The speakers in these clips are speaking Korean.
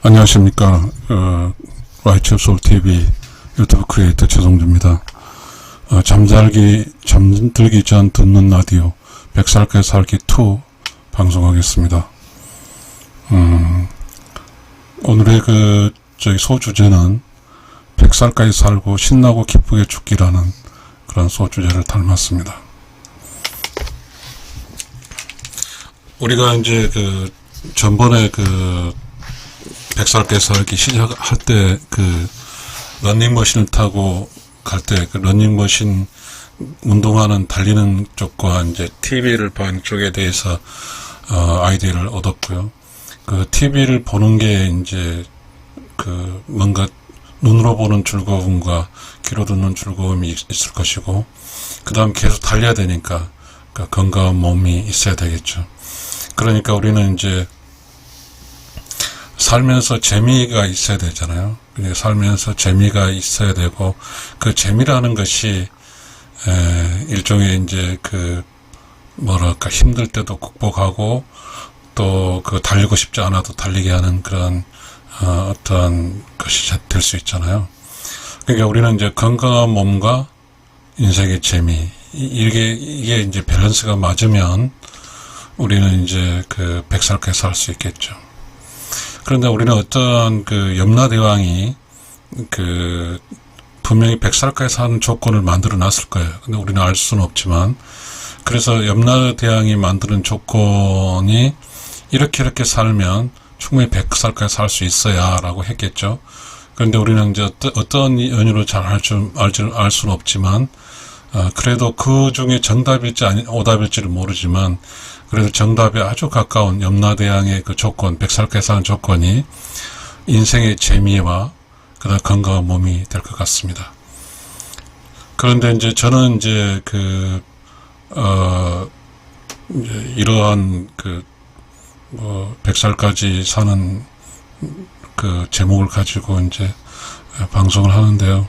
안녕하십니까. 라이츠 소울 TV 유튜브 크리에이터 최성주입니다. 잠들기 전 듣는 라디오 100살까지 살기 2 방송하겠습니다. 오늘의 소주제는 100살까지 살고 신나고 기쁘게 죽기라는 그런 소주제를 담았습니다. 우리가 이제 전번에 100살까지 살기 시작할 때 러닝머신을 타고 갈 때 러닝머신 운동하는 달리는 쪽과 이제 TV를 보는 쪽에 대해서 아이디어를 얻었고요. TV를 보는 게 이제 뭔가 눈으로 보는 즐거움과 귀로 듣는 즐거움이 있을 것이고, 그 다음 계속 달려야 되니까 건강한 몸이 있어야 되겠죠. 그러니까 우리는 이제 살면서 재미가 있어야 되잖아요. 살면서 재미가 있어야 되고, 그 재미라는 것이 일종의 이제 힘들 때도 극복하고, 또 달리고 싶지 않아도 달리게 하는 그런 어떤 것이 될 수 있잖아요. 그러니까 우리는 이제 건강한 몸과 인생의 재미, 이게 이제 밸런스가 맞으면 우리는 이제 100살까지 살 수 있겠죠. 그런데 우리는 어떤 염라대왕이 분명히 100살까지 사는 조건을 만들어 놨을 거예요. 근데 우리는 알 수는 없지만, 그래서 염라대왕이 만드는 조건이 이렇게 살면 충분히 100살까지 살 수 있어야 라고 했겠죠. 그런데 우리는 이제 어떤 연유로 잘 알 수는 없지만, 그래도 그 중에 정답일지 오답일지를 모르지만, 그래도 정답에 아주 가까운 염라대왕의 조건, 100살까지 사는 조건이 인생의 재미와 그다음 건강한 몸이 될 것 같습니다. 그런데 이제 저는 이제 이러한 100살까지 사는 제목을 가지고 이제 방송을 하는데요.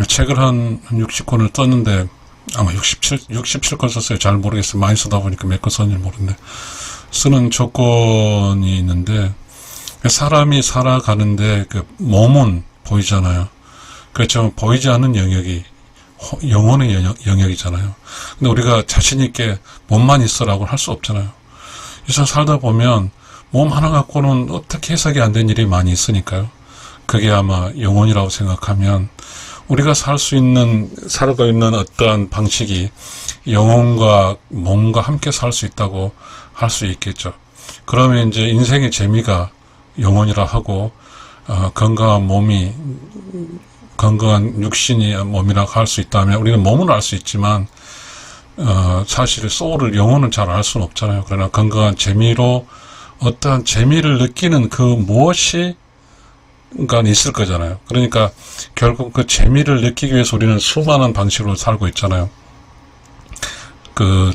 책을 한 60권을 떴는데, 아마 67권 썼어요. 잘 모르겠어요. 많이 쓰다 보니까 몇 권 썼는지 모르겠네. 쓰는 조건이 있는데, 사람이 살아가는데 몸은 보이잖아요. 그렇죠. 보이지 않는 영역이 영혼의 영역이잖아요. 근데 우리가 자신있게 몸만 있어라고 할 수 없잖아요. 그래서 살다 보면 몸 하나 갖고는 어떻게 해석이 안 된 일이 많이 있으니까요. 그게 아마 영혼이라고 생각하면, 우리가 살고 있는 어떠한 방식이 영혼과 몸과 함께 살 수 있다고 할 수 있겠죠. 그러면 이제 인생의 재미가 영혼이라 하고, 건강한 육신이 몸이라고 할 수 있다면, 우리는 몸은 알 수 있지만, 사실 영혼은 잘 알 수는 없잖아요. 그러나 건강한 재미로 어떠한 재미를 느끼는 무엇이 있을 거잖아요. 그러니까 결국 그 재미를 느끼기 위해서 우리는 수많은 방식으로 살고 있잖아요.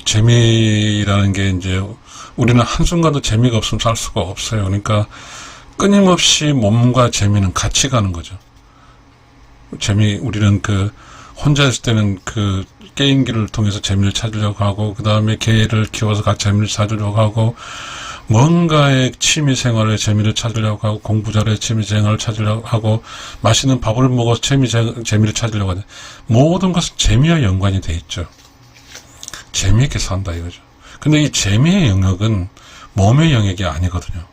재미라는 게 이제 우리는 한순간도 재미가 없으면 살 수가 없어요. 그러니까 끊임없이 몸과 재미는 같이 가는 거죠. 우리는 혼자 있을 때는 게임기를 통해서 재미를 찾으려고 하고, 그 다음에 개를 키워서 같이 재미를 찾으려고 하고, 뭔가의 취미생활에 재미를 찾으려고 하고, 공부 잘해 취미생활을 찾으려고 하고, 맛있는 밥을 먹어서 재미를 찾으려고 하죠. 모든 것은 재미와 연관이 돼 있죠. 재미있게 산다 이거죠. 근데 이 재미의 영역은 몸의 영역이 아니거든요.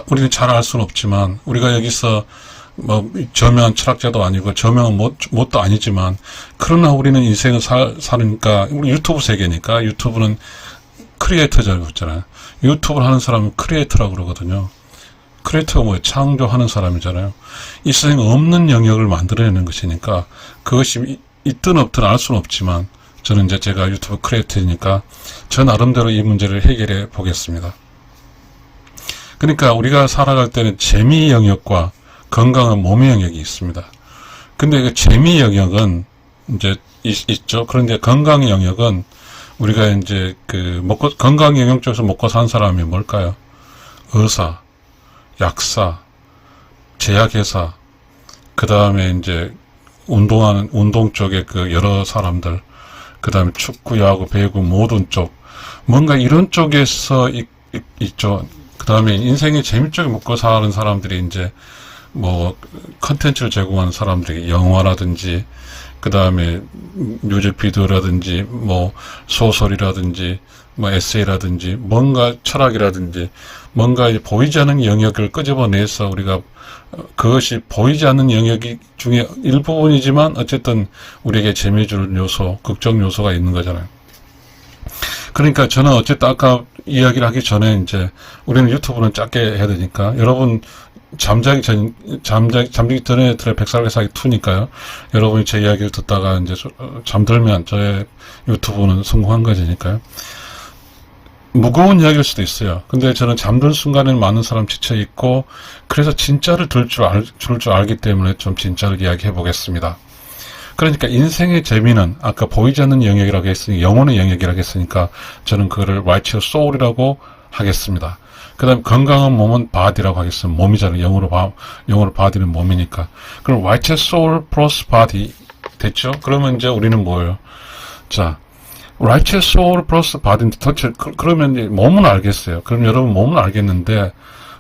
우리는 잘 알 수는 없지만, 우리가 여기서 저명한 철학자도 아니고 저명한 뭣도 아니지만, 그러나 우리는 인생을 사니까, 우리 유튜브 세계니까, 유튜브는 크리에이터라고 했잖아요. 유튜브를 하는 사람은 크리에이터라고 그러거든요. 크리에이터가 뭐예요? 창조하는 사람이잖아요. 이 세상에 없는 영역을 만들어내는 것이니까, 그것이 있든 없든 알 수는 없지만, 저는 이제 제가 유튜브 크리에이터니까 저 나름대로 이 문제를 해결해 보겠습니다. 그러니까 우리가 살아갈 때는 재미 영역과 건강한 몸의 영역이 있습니다. 근데 재미 영역은 이제 있죠. 그런데 건강 영역은 우리가 이제 건강 영역 쪽에서 먹고 산 사람이 뭘까요? 의사, 약사, 제약회사, 그 다음에 이제 운동 쪽에 여러 사람들, 그 다음에 축구, 야구, 배구 모든 쪽, 뭔가 이런 쪽에서 있죠. 그 다음에 인생에 재밌게 먹고 사는 사람들이 이제 뭐 컨텐츠를 제공하는 사람들이 영화라든지 그 다음에 뮤직비디오라든지 뭐 소설이라든지 뭐 에세이라든지 뭔가 철학이라든지 뭔가 보이지 않는 영역을 끄집어내서 우리가 그것이 보이지 않는 영역이 중에 일부분이지만 어쨌든 우리에게 재미줄 요소, 극적 요소가 있는 거잖아요. 그러니까 저는 어쨌든 아까 이야기를 하기 전에 이제 우리는 유튜브는 짧게 해야 되니까 여러분 잠자기 전에 들의 백살개사기 2니까요. 여러분이 제 이야기를 듣다가 이제 잠들면 저의 유튜브는 성공한 것이니까요. 무거운 이야기일 수도 있어요. 근데 저는 잠든 순간에는 많은 사람 지쳐 있고 그래서 진짜를 줄 줄 알기 때문에 좀 진짜를 이야기해 보겠습니다. 그러니까 인생의 재미는 아까 보이지 않는 영역이라고 했으니 영혼의 영역이라고 했으니까 저는 그거를 righteous soul이라고 하겠습니다. 그 다음에 건강한 몸은 body라고 하겠습니다. 몸이잖아요. 영어로 body는 몸이니까. 그럼 righteous soul plus body 됐죠? 그러면 이제 우리는 뭐예요? 자, righteous soul plus body인데 도대체 그러면 이제 몸은 알겠어요. 그럼 여러분 몸은 알겠는데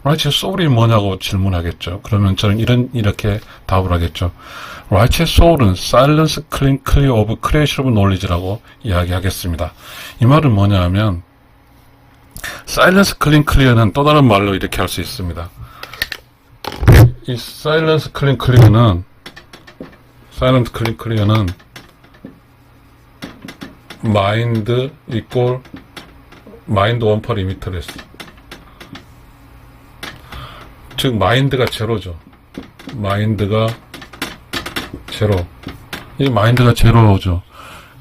righteous soul이 뭐냐고 질문하겠죠. 그러면 저는 이렇게 답을 하겠죠. righteous soul은 silence, clean, clear of creation of knowledge라고 이야기하겠습니다. 이 말은 뭐냐 하면 silence, clean, clear는 또 다른 말로 이렇게 할 수 있습니다. 이 silence, clean, clear는 mind equal mind 1 per limitless. 즉 마인드가 제로죠. 마인드가 제로. 이 마인드가 제로죠.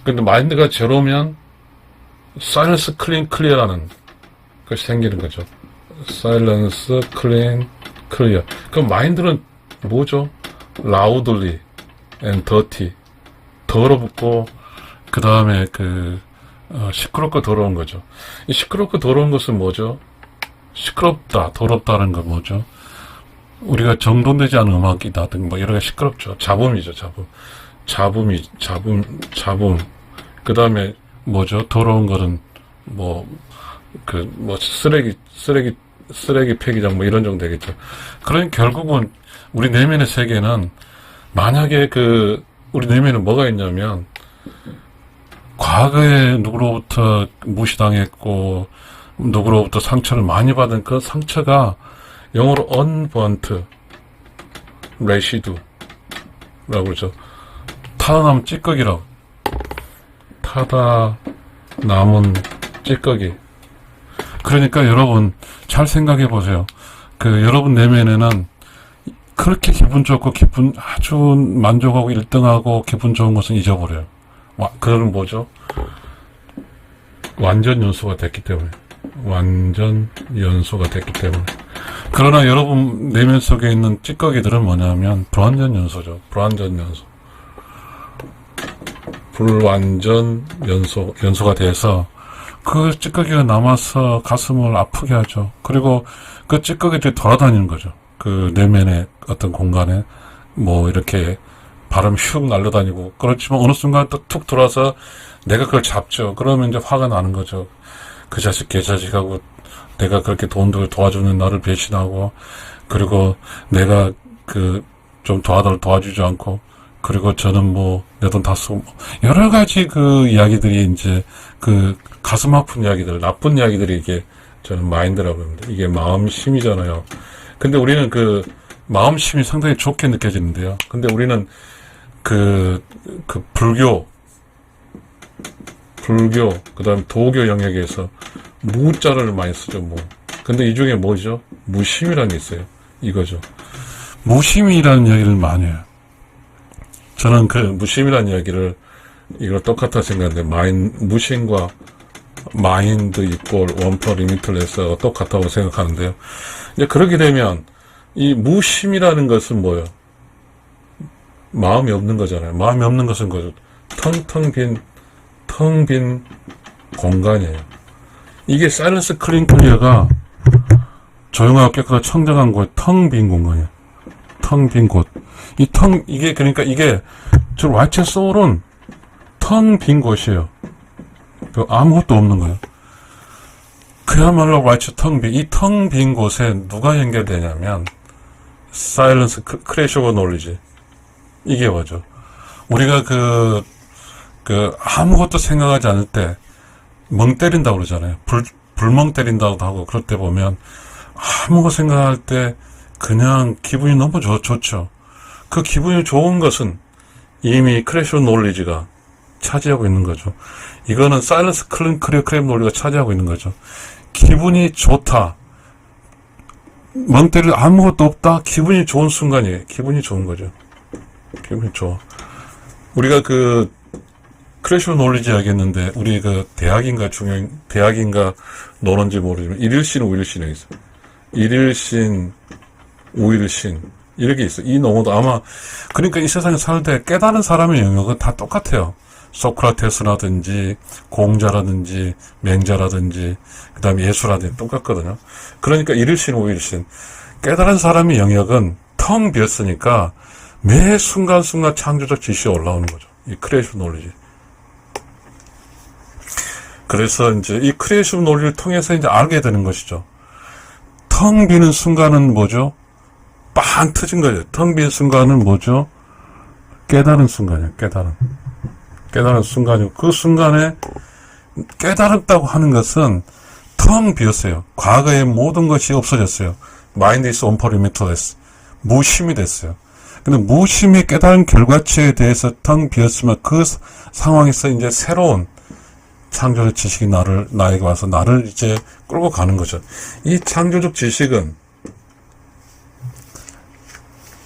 근데 마인드가 제로면 사일런스 클린 클리어라는 것이 생기는 거죠. 사일런스 클린 클리어. 그럼 마인드는 뭐죠? loudly and dirty. 더럽고 그 다음에 시끄럽고 더러운 거죠. 이 시끄럽고 더러운 것은 뭐죠? 시끄럽다, 더럽다는 건 뭐죠? 우리가 정돈되지 않은 음악이다 등 뭐 여러 가지 시끄럽죠. 잡음이죠, 잡음. 그 다음에 뭐죠? 더러운 거는 쓰레기 폐기장 뭐 이런 정도 되겠죠. 그러니까 결국은 우리 내면의 세계는 만약에 우리 내면에 뭐가 있냐면 과거에 누구로부터 무시당했고 누구로부터 상처를 많이 받은 그 상처가 영어로 unburnt residue라고 그러죠. 타다 남은 찌꺼기라고. 타다 남은 찌꺼기. 그러니까 여러분 잘 생각해 보세요. 여러분 내면에는 그렇게 기분 좋고 아주 만족하고 1등하고 기분 좋은 것은 잊어버려요. 그건 뭐죠? 완전 연소가 됐기 때문에. 그러나 여러분 내면 속에 있는 찌꺼기들은 뭐냐면 불완전 연소죠. 불완전 연소가 돼서 그 찌꺼기가 남아서 가슴을 아프게 하죠. 그리고 그 찌꺼기들이 돌아다니는 거죠. 그 내면의 어떤 공간에 이렇게 바람 슉 날려다니고. 그렇지만 어느 순간 또 툭 돌아서 내가 그걸 잡죠. 그러면 이제 화가 나는 거죠. 그 자식 개자식하고 내가 그렇게 돈들 도와주는 나를 배신하고, 그리고 내가 좀 도와주지 않고, 그리고 저는 내 돈 다 쓰고, 여러 가지 이야기들이 이제 가슴 아픈 이야기들, 나쁜 이야기들이 이게 저는 마인드라고 합니다. 이게 마음심이잖아요. 근데 우리는 마음심이 상당히 좋게 느껴지는데요. 근데 우리는 불교, 그 다음 도교 영역에서 무자를 많이 쓰죠, 근데 이 중에 뭐죠? 무심이라는 게 있어요. 이거죠. 무심이라는 이야기를 많이 해요. 저는 무심이라는 이야기를, 이걸 똑같아 생각하는데, 무심과 마인드 이꼴 원퍼 리미틀레스가 똑같다고 생각하는데요. 이제 그렇게 되면, 이 무심이라는 것은 뭐예요? 마음이 없는 거잖아요. 마음이 없는 것은 거죠. 텅 빈 공간이에요. 이게 사일런스 클린 클리어가 조용하고 깨끗하고 청정한 곳, 텅 빈 공간이에요. 텅 빈 곳. 그러니까 저 righteous soul은 텅 빈 곳이에요. 아무것도 없는 거예요. 그야말로 와이츠 텅 빈, 이 텅 빈 곳에 누가 연결되냐면, 사일런스, 크래시 오브 놀리지. 이게 뭐죠? 우리가 아무것도 생각하지 않을 때, 멍 때린다고 그러잖아요. 불멍 때린다고도 하고, 그럴 때 보면, 아무것도 생각할 때, 그냥 기분이 너무 좋죠. 그 기분이 좋은 것은 이미 크래시 오브 놀리지가 차지하고 있는 거죠. 이거는 사일런스 크랩 논리가 차지하고 있는 거죠. 기분이 좋다. 멍 때릴 아무것도 없다. 기분이 좋은 순간이에요. 기분이 좋은 거죠. 기분이 좋아. 우리가 크래시 오브 놀리지 하겠는데, 우리 대학인가 노는지 모르지만, 일일신, 우일신이 있어. 일일신, 우일신. 이렇게 있어. 이 농어도 아마, 그러니까 이 세상에 살 때 깨달은 사람의 영역은 다 똑같아요. 소크라테스라든지, 공자라든지, 맹자라든지, 그 다음에 예수라든지 똑같거든요. 그러니까 일일신, 우일신. 깨달은 사람의 영역은 텅 비었으니까 매 순간순간 창조적 지시가 올라오는 거죠. 이 크리에이션 논리지. 그래서 이제 이 크리에이션 논리를 통해서 이제 알게 되는 것이죠. 텅 비는 순간은 뭐죠? 빵 터진 거죠. 텅 빈 순간은 뭐죠? 깨달은 순간이에요. 깨달은 순간이고, 그 순간에 깨달았다고 하는 것은 텅 비었어요. 과거의 모든 것이 없어졌어요. 마인드 is unperimeterless. 무심이 됐어요. 근데 무심히 깨달은 결과치에 대해서 텅 비었으면 그 상황에서 이제 새로운 창조적 지식이 나에게 와서 나를 이제 끌고 가는 거죠. 이 창조적 지식은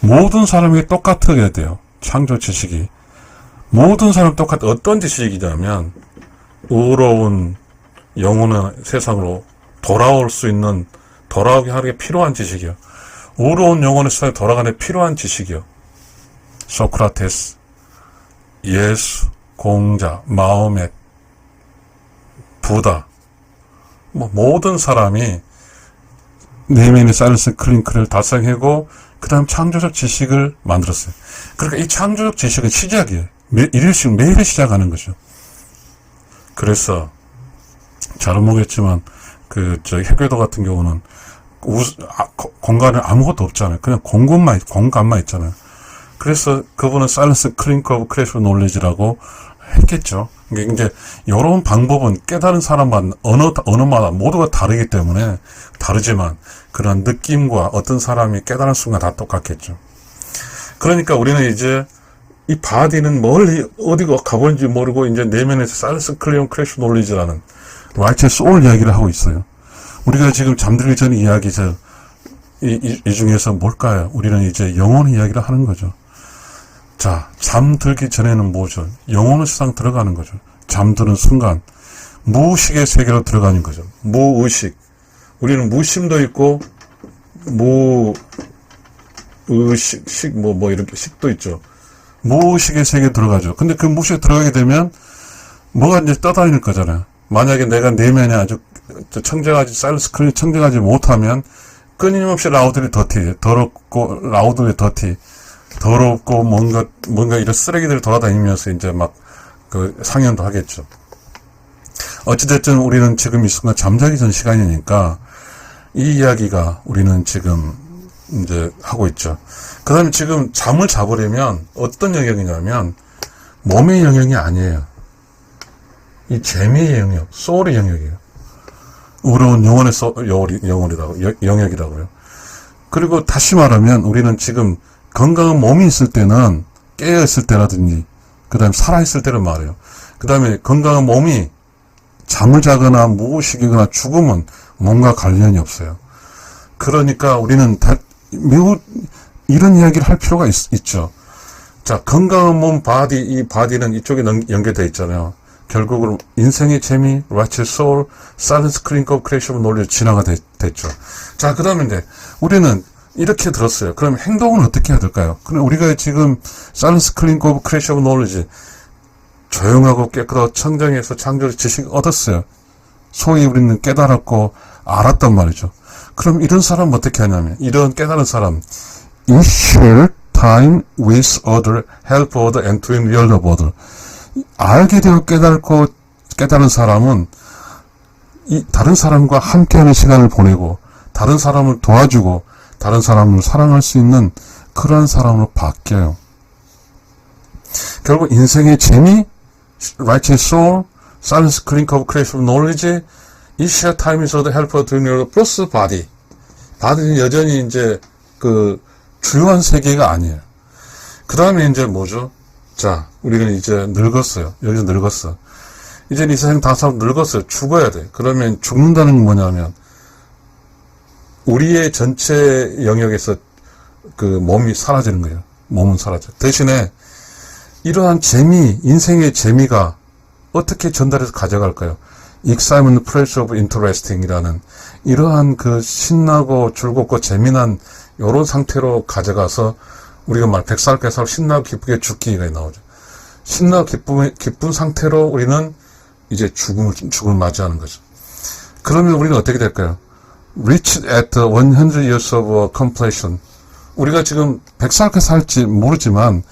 모든 사람에게 똑같아야 돼요. 창조 지식이. 모든 사람 똑같아. 어떤 지식이냐면, 의로운 영혼의 세상으로 돌아올 수 있는, 돌아오게 하기 필요한 지식이요. 의로운 영혼의 세상에 돌아가는 필요한 지식이요. 소크라테스, 예수, 공자, 마호멧, 부다. 모든 사람이 내면의 사일런스 클링크를 달성하고, 그 다음 창조적 지식을 만들었어요. 그러니까 이 창조적 지식은 시작이에요. 일일씩 매일 시작하는 거죠. 그래서, 잘은 모르겠지만, 해괴도 같은 경우는, 공간에 아무것도 없잖아요. 그냥 공간만 있잖아요. 그래서 그분은 사일런스 클링크 오브 크래시 놀리지라고 했겠죠. 이제, 요런 방법은 깨달은 사람만, 언어마다 모두가 다르기 때문에, 다르지만, 그런 느낌과 어떤 사람이 깨달은 순간 다 똑같겠죠. 그러니까 우리는 이제, 이 바디는 멀리, 어디가 가보는지 모르고, 이제 내면에서 사일런스 클리어 크래시 놀리지라는, 와이츠의 소울 이야기를 하고 있어요. 우리가 지금 잠들기 전 이야기, 이 중에서 뭘까요? 우리는 이제 영혼의 이야기를 하는 거죠. 자, 잠들기 전에는 뭐죠? 영혼의 세상 들어가는 거죠. 잠드는 순간, 무의식의 세계로 들어가는 거죠. 무의식. 우리는 무심도 있고, 이렇게 식도 있죠. 무의식의 세계에 들어가죠. 근데 그 무의식에 들어가게 되면, 뭐가 이제 떠다닐 거잖아요. 만약에 내가 내면에 아주 사일런스 클린이 청정하지 못하면, 끊임없이 라우드리 더티, 더럽고, 라우드리 더티, 더럽고, 뭔가 이런 쓰레기들이 돌아다니면서 이제 상연도 하겠죠. 어찌됐든 우리는 지금 이 순간 잠자기 전 시간이니까, 이 이야기가 우리는 지금 이제 하고 있죠. 그 다음에 지금 잠을 자버리면 어떤 영역이냐면, 몸의 영역이 아니에요. 이 재미의 영역, 소울의 영역이에요. 의로운 영혼의 영역이라고요. 그리고 다시 말하면 우리는 지금 건강한 몸이 있을 때는 깨어있을 때라든지, 그 다음에 살아있을 때를 말해요. 그 다음에 건강한 몸이 잠을 자거나 무의식이거나 죽으면 몸과 관련이 없어요. 그러니까 우리는 매우 이런 이야기를 할 필요가 있죠. 자, 건강한 몸, 이 바디는 이쪽에 연결되어 있잖아요. 결국은 인생의 재미, 라이츠 소울, 사일런스 클링크 오브 크리에이션 논리로 진화가 됐죠. 자, 그 다음에 이제 우리는 이렇게 들었어요. 그럼 행동은 어떻게 해야 될까요? 그럼 우리가 지금 사일런스 클링크 오브 크리에이션 논리지 조용하고 깨끗하고 청정해서 창조적 지식을 얻었어요. 소위 우리는 깨달았고 알았단 말이죠. 그럼 이런 사람 어떻게 하냐면, 이런 깨달은 사람, You share time with other, help other, and to real other. 알게 되어 깨달은 사람은 다른 사람과 함께하는 시간을 보내고 다른 사람을 도와주고 다른 사람을 사랑할 수 있는 그러한 사람으로 바뀌어요. 결국 인생의 재미, righteous soul, silence clink of creation knowledge, 이 share time is the helper to your plus body. body는 여전히 이제 그 주요한 세계가 아니에요. 그 다음에 이제 뭐죠? 자, 우리는 이제 늙었어요. 여기서 늙었어. 이제 이 세상 다 살고 늙었어요. 죽어야 돼. 그러면 죽는다는 건 뭐냐면 우리의 전체 영역에서 그 몸이 사라지는 거예요. 몸은 사라져. 대신에 이러한 재미, 인생의 재미가 어떻게 전달해서 가져갈까요? excitement, pleasure of interesting이라는 이러한 그 신나고 즐겁고 재미난 이런 상태로 가져가서 우리가 말 100살, 100살 신나고 기쁘게 죽기가 나오죠. 신나고 기쁜 상태로 우리는 이제 죽음을 맞이하는 거죠. 그러면 우리는 어떻게 될까요? Reached at 100 years of completion. 우리가 지금 100살까지 살지 모르지만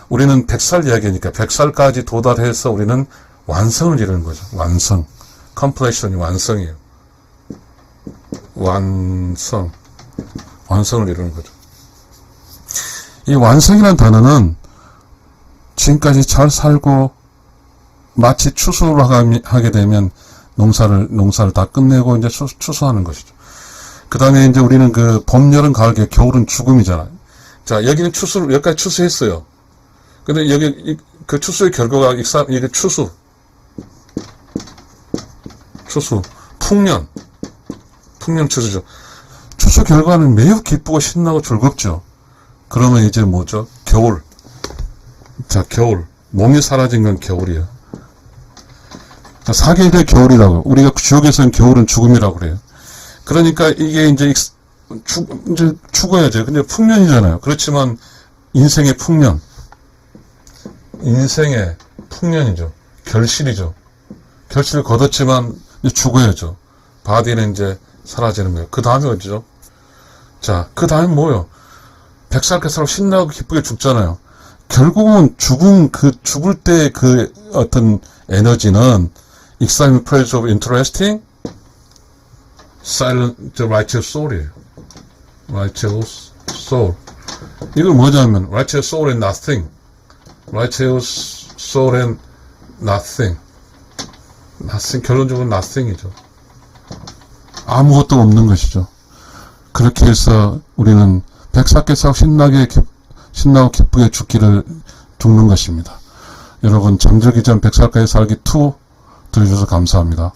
우리는 100살 이야기니까 100살까지 도달해서 우리는 완성을 이루는 거죠. 완성. completion이 완성이에요. 완성을 이루는 거죠. 이 완성이라는 단어는 지금까지 잘 살고 마치 추수를 하게 되면 농사를 다 끝내고 이제 추수하는 것이죠. 그 다음에 이제 우리는 그 봄, 여름, 가을, 겨울은 죽음이잖아요. 자, 여기는 여기까지 추수했어요. 근데 여기 그 추수의 결과가 이게 추수, 풍년 추수죠. 추수 결과는 매우 기쁘고 신나고 즐겁죠. 그러면 이제 뭐죠? 겨울. 자, 겨울. 몸이 사라진 건 겨울이에요. 자, 사계절의 겨울이라고. 우리가 지옥에서는 겨울은 죽음이라고 그래요. 그러니까 이게 이제 죽어야죠. 근데 풍년이잖아요. 그렇지만 인생의 풍년이죠. 결실이죠. 결실을 거뒀지만 이제 죽어야죠. 바디는 이제 사라지는 거예요. 그 다음에 어디죠? 자, 그 다음에 뭐요? 100살 살고 신나고 기쁘게 죽잖아요. 결국은 죽을 때 그 어떤 에너지는 excitement, pleasure of interesting, silent, righteous soul이에요. righteous soul. 이걸 뭐냐면 righteous soul and nothing. righteous soul and nothing. 결론적으로 nothing이죠. 아무것도 없는 것이죠. 그렇게 해서 우리는 100살 살고 신나고 기쁘게 죽는 것입니다. 여러분, 잠들기 전 100살까지 살기 2 들어주셔서 감사합니다.